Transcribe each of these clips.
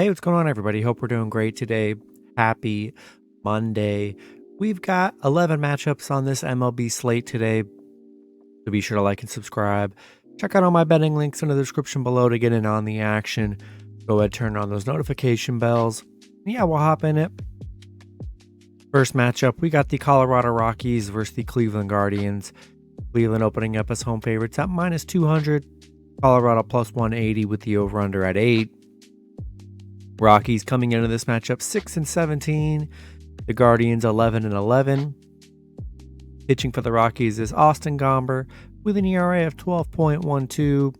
Hey, what's going on, everybody? Hope we're doing great today. Happy Monday. We've got 11 matchups on this MLB slate today, so be sure to like and subscribe. Check out all my betting links in the description below to get in on the action. Go ahead, turn on those notification bells. Yeah, we'll hop in it. First matchup, we got the Colorado Rockies versus the Cleveland Guardians. Cleveland opening up as home favorites at minus 200. Colorado plus 180 with the over-under at 8. Rockies coming into this matchup 6-17. The Guardians 11-11. Pitching for the Rockies is Austin Gomber with an ERA of 12.12.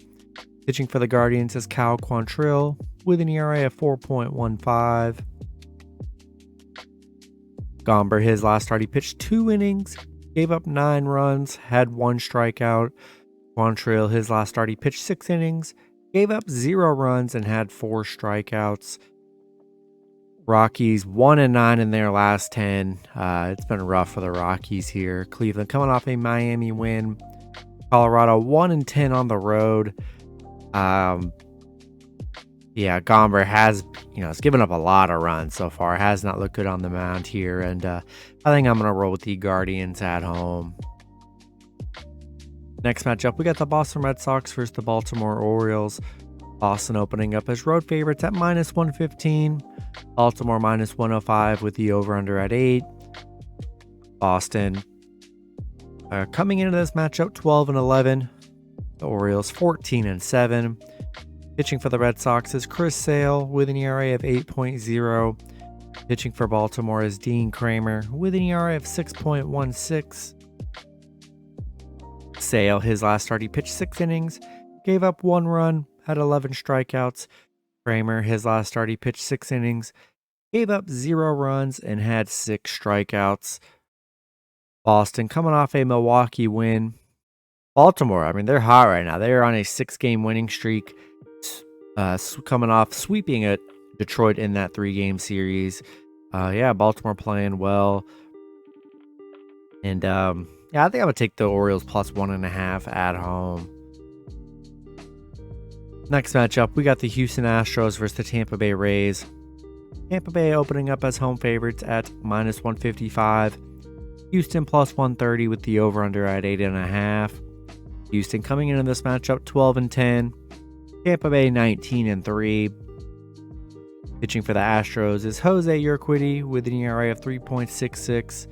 Pitching for the Guardians is Cal Quantrill with an ERA of 4.15. Gomber, his last start, he pitched 2 innings, gave up 9 runs, had 1 strikeout. Quantrill, his last start, he pitched 6 innings, gave up 0 runs, and had 4 strikeouts. Rockies 1-9 in their last 10. It's been rough for the Rockies here. Cleveland coming off a Miami win. Colorado 1-10 on the road. Gomber has, it's given up a lot of runs so far. Has not looked good on the mound here, and I think I'm going to roll with the Guardians at home. Next matchup, we got the Boston Red Sox versus the Baltimore Orioles. Boston opening up as road favorites at minus 115. Baltimore minus 105 with the over-under at 8. Boston coming into this matchup 12-11. The Orioles 14-7. Pitching for the Red Sox is Chris Sale with an ERA of 8.0. Pitching for Baltimore is Dean Kramer with an ERA of 6.16. Sale, his last start, he pitched 6 innings, gave up 1 run, had 11 strikeouts. Kramer, his last start, he pitched 6 innings, gave up 0 runs, and had 6 strikeouts. Boston coming off a Milwaukee win. Baltimore, they're hot right now. They're on a 6-game winning streak, coming off sweeping at Detroit in that 3-game series. Baltimore playing well. And I think I'm going to take the Orioles plus 1.5 at home. Next matchup, we got the Houston Astros versus the Tampa Bay Rays. Tampa Bay opening up as home favorites at minus 155. Houston plus 130 with the over-under at 8.5. Houston coming into this matchup 12-10. Tampa Bay 19-3. Pitching for the Astros is Jose Urquidy with an ERA of 3.66.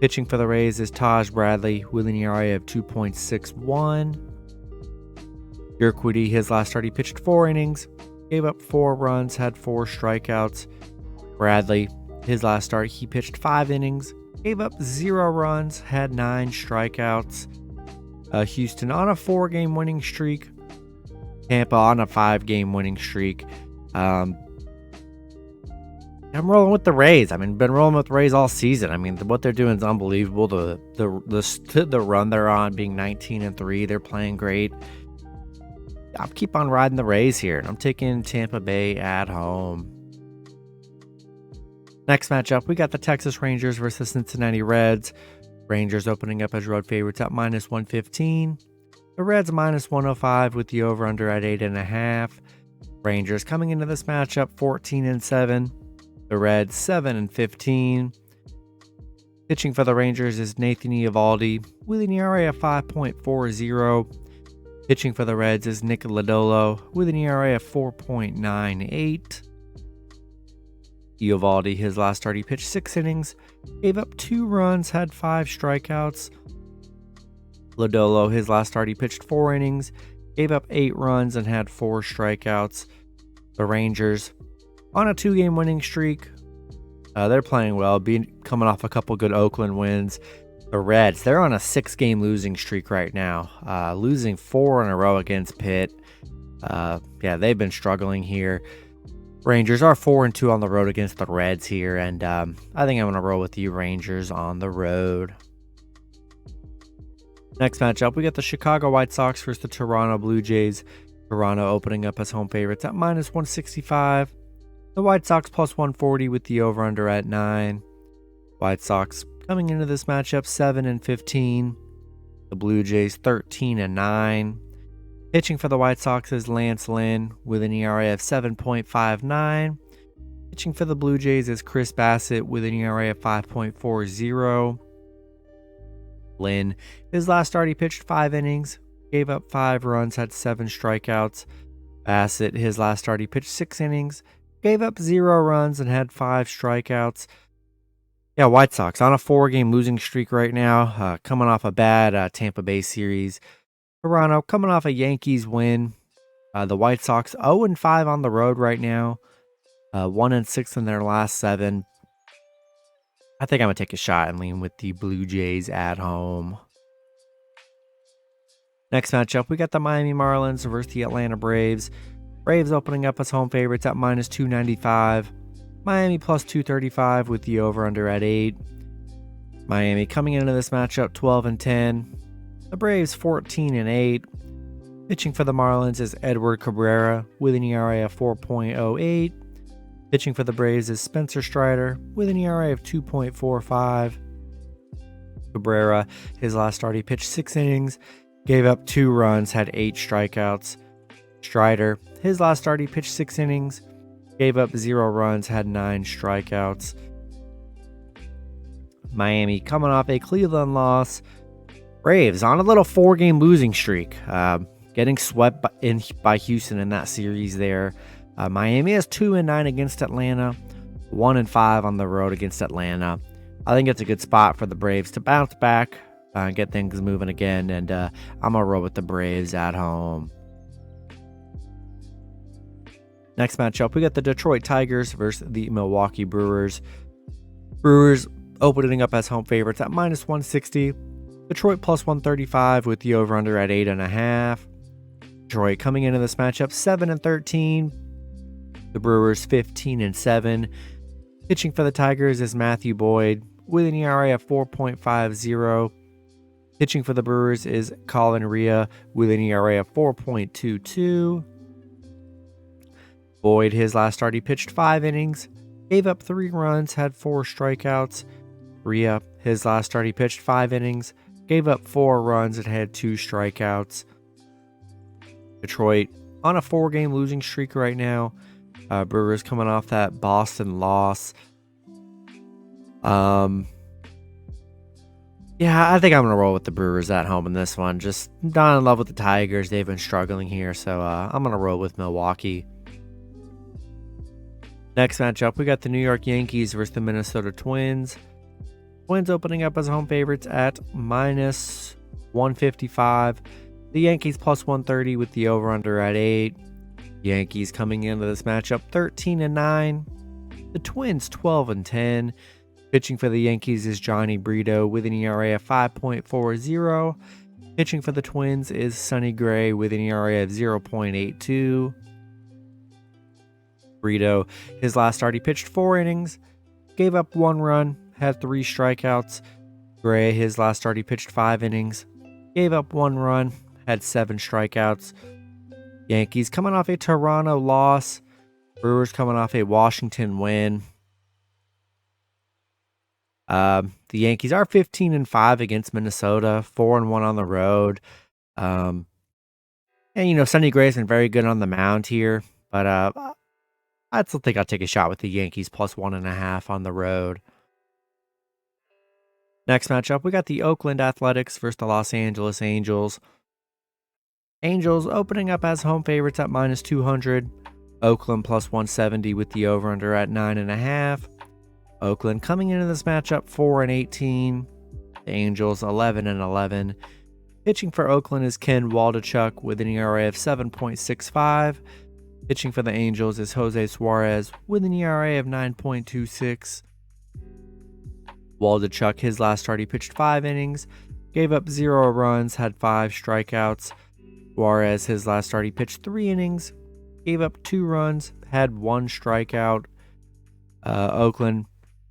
Pitching for the Rays is Taj Bradley with an ERA of 2.61. Urquidy, his last start, he pitched 4 innings, gave up 4 runs, had 4 strikeouts. Bradley, his last start, he pitched 5 innings, gave up 0 runs, had 9 strikeouts. Houston on a 4-game winning streak. Tampa on a 5-game winning streak. I'm rolling with the Rays. Been rolling with the Rays all season. What they're doing is unbelievable. The run they're on, being 19-3, they're playing great. I'll keep on riding the Rays here, and I'm taking Tampa Bay at home. Next matchup, we got the Texas Rangers versus Cincinnati Reds. Rangers opening up as road favorites at minus 115. The Reds minus 105 with the over-under at 8.5. Rangers coming into this matchup 14-7. The Reds 7-15. Pitching for the Rangers is Nathan Eovaldi with an ERA of 5.40. Pitching for the Reds is Nick Lodolo with an ERA of 4.98. Eovaldi, his last start, he pitched 6 innings, gave up 2 runs, had 5 strikeouts. Lodolo, his last start, he pitched 4 innings, gave up 8 runs, and had 4 strikeouts. The Rangers on a 2-game winning streak. They're playing well, coming off a couple good Oakland wins. The Reds, they're on a 6-game losing streak right now, losing 4 in a row against Pitt. They've been struggling here. Rangers are 4-2 on the road against the Reds here, and I think I'm going to roll with the Rangers on the road. Next matchup, we got the Chicago White Sox versus the Toronto Blue Jays. Toronto opening up as home favorites at minus 165. The White Sox plus 140 with the over-under at 9. White Sox coming into this matchup 7-15. The Blue Jays 13-9. Pitching for the White Sox is Lance Lynn with an ERA of 7.59. Pitching for the Blue Jays is Chris Bassett with an ERA of 5.40. Lynn, his last start he pitched 5 innings, gave up 5 runs, had 7 strikeouts. Bassett, his last start he pitched 6 innings, gave up 0 runs and had 5 strikeouts. Yeah, White Sox on a 4-game losing streak right now, coming off a bad Tampa Bay series. Toronto coming off a Yankees win. The White Sox 0-5 on the road right now, 1-6 in their last 7. I think I'm going to take a shot and lean with the Blue Jays at home. Next matchup, we got the Miami Marlins versus the Atlanta Braves. Braves opening up as home favorites at minus 295. Miami plus 235 with the over-under at 8. Miami coming into this matchup 12-10. The Braves 14-8. Pitching for the Marlins is Edward Cabrera with an ERA of 4.08. Pitching for the Braves is Spencer Strider with an ERA of 2.45. Cabrera, his last start he pitched 6 innings, gave up 2 runs, had 8 strikeouts. Strider, his last start he pitched 6 innings, gave up 0 runs, had 9 strikeouts. Miami coming off a Cleveland loss. Braves on a little 4-game losing streak, getting swept by Houston in that series there. Miami has 2-9 against Atlanta, 1-5 on the road against Atlanta. I think it's a good spot for the Braves to bounce back, get things moving again, and I'm going to roll with the Braves at home. Next matchup, we got the Detroit Tigers versus the Milwaukee Brewers. Brewers opening up as home favorites at minus 160. Detroit plus 135 with the over-under at 8.5. Detroit coming into this matchup 7-13. The Brewers 15-7. Pitching for the Tigers is Matthew Boyd with an ERA of 4.50. Pitching for the Brewers is Colin Rea with an ERA of 4.22. Boyd, his last start, he pitched 5 innings, gave up 3 runs, had 4 strikeouts. Rea, his last start, he pitched 5 innings, gave up 4 runs, and had 2 strikeouts. Detroit on a 4-game losing streak right now. Brewers coming off that Boston loss. Yeah, I think I'm going to roll with the Brewers at home in this one. Just not in love with the Tigers. They've been struggling here, so I'm going to roll with Milwaukee. Next matchup, we got the New York Yankees versus the Minnesota Twins. Twins opening up as home favorites at minus 155. The Yankees plus 130 with the over-under at 8. Yankees coming into this matchup 13-9. The Twins 12-10. Pitching for the Yankees is Johnny Brito with an ERA of 5.40. Pitching for the Twins is Sonny Gray with an ERA of 0.82. Brito, his last start, he pitched 4 innings, gave up 1 run, had 3 strikeouts. Gray, his last start, he pitched 5 innings, gave up 1 run, had 7 strikeouts. Yankees coming off a Toronto loss. Brewers coming off a Washington win. The Yankees are 15-5 against Minnesota, 4-1 on the road. And Sonny Gray's been very good on the mound here, but I still think I'll take a shot with the Yankees plus 1.5 on the road. Next matchup, we got the Oakland Athletics versus the Los Angeles Angels. Angels opening up as home favorites at minus 200. Oakland plus 170 with the over-under at 9.5. Oakland coming into this matchup 4-18. The Angels 11-11. Pitching for Oakland is Ken Waldachuk with an ERA of 7.65. Pitching for the Angels is Jose Suarez with an ERA of 9.26. Waldachuk, his last start, he pitched 5 innings, gave up 0 runs, had 5 strikeouts. Suarez, his last start, he pitched 3 innings, gave up 2 runs, had 1 strikeout. Oakland,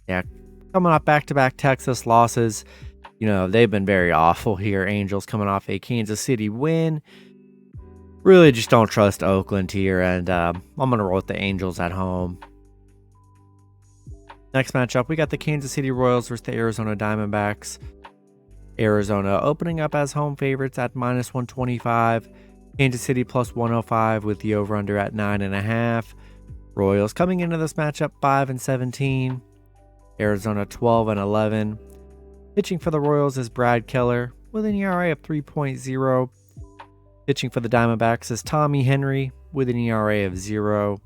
coming off back-to-back Texas losses. They've been very awful here. Angels coming off a Kansas City win. Really just don't trust Oakland here, and I'm going to roll with the Angels at home. Next matchup, we got the Kansas City Royals versus the Arizona Diamondbacks. Arizona opening up as home favorites at minus 125. Kansas City plus 105 with the over-under at 9.5. Royals coming into this matchup 5-17. Arizona 12-11. Pitching for the Royals is Brad Keller with an ERA of 3.0. Pitching for the Diamondbacks is Tommy Henry with an ERA of 0.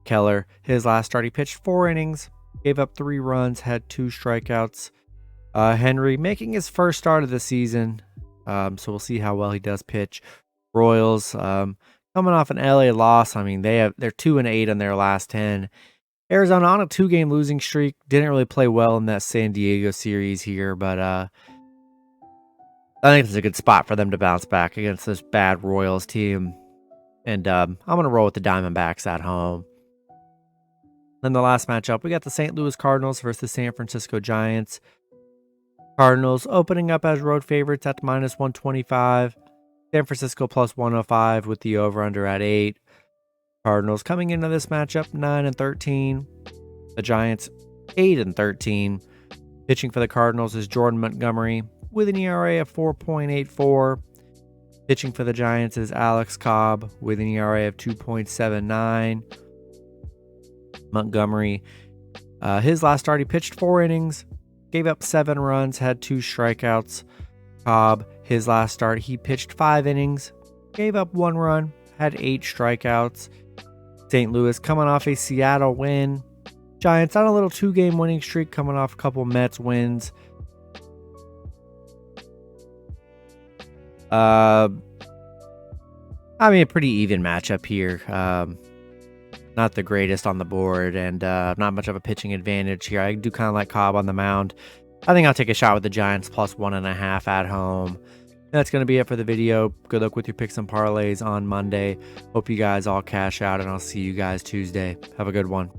Keller, his last start, he pitched 4 innings, gave up 3 runs, had 2 strikeouts. Henry making his first start of the season, so we'll see how well he does pitch. Royals coming off an LA loss. I mean, they're 2-8 in their last 10. Arizona on a 2-game losing streak. Didn't really play well in that San Diego series here, but I think it's a good spot for them to bounce back against this bad Royals team. And I'm going to roll with the Diamondbacks at home. Then the last matchup, we got the St. Louis Cardinals versus the San Francisco Giants. Cardinals opening up as road favorites at minus 125. San Francisco plus 105 with the over-under at 8. Cardinals coming into this matchup 9-13. The Giants 8-13. Pitching for the Cardinals is Jordan Montgomery with an ERA of 4.84. Pitching for the Giants is Alex Cobb with an ERA of 2.79. Montgomery, his last start, he pitched 4 innings, gave up 7 runs, had 2 strikeouts. Cobb, his last start, he pitched 5 innings, gave up 1 run, had 8 strikeouts. St. Louis coming off a Seattle win. Giants on a little 2-game winning streak, coming off a couple Mets wins. I mean, a pretty even matchup here. Not the greatest on the board, and not much of a pitching advantage here. I do kind of like Cobb on the mound. I think I'll take a shot with the Giants plus 1.5 at home. That's going to be it for the video. Good luck with your picks and parlays on Monday. Hope you guys all cash out, and I'll see you guys Tuesday. Have a good one.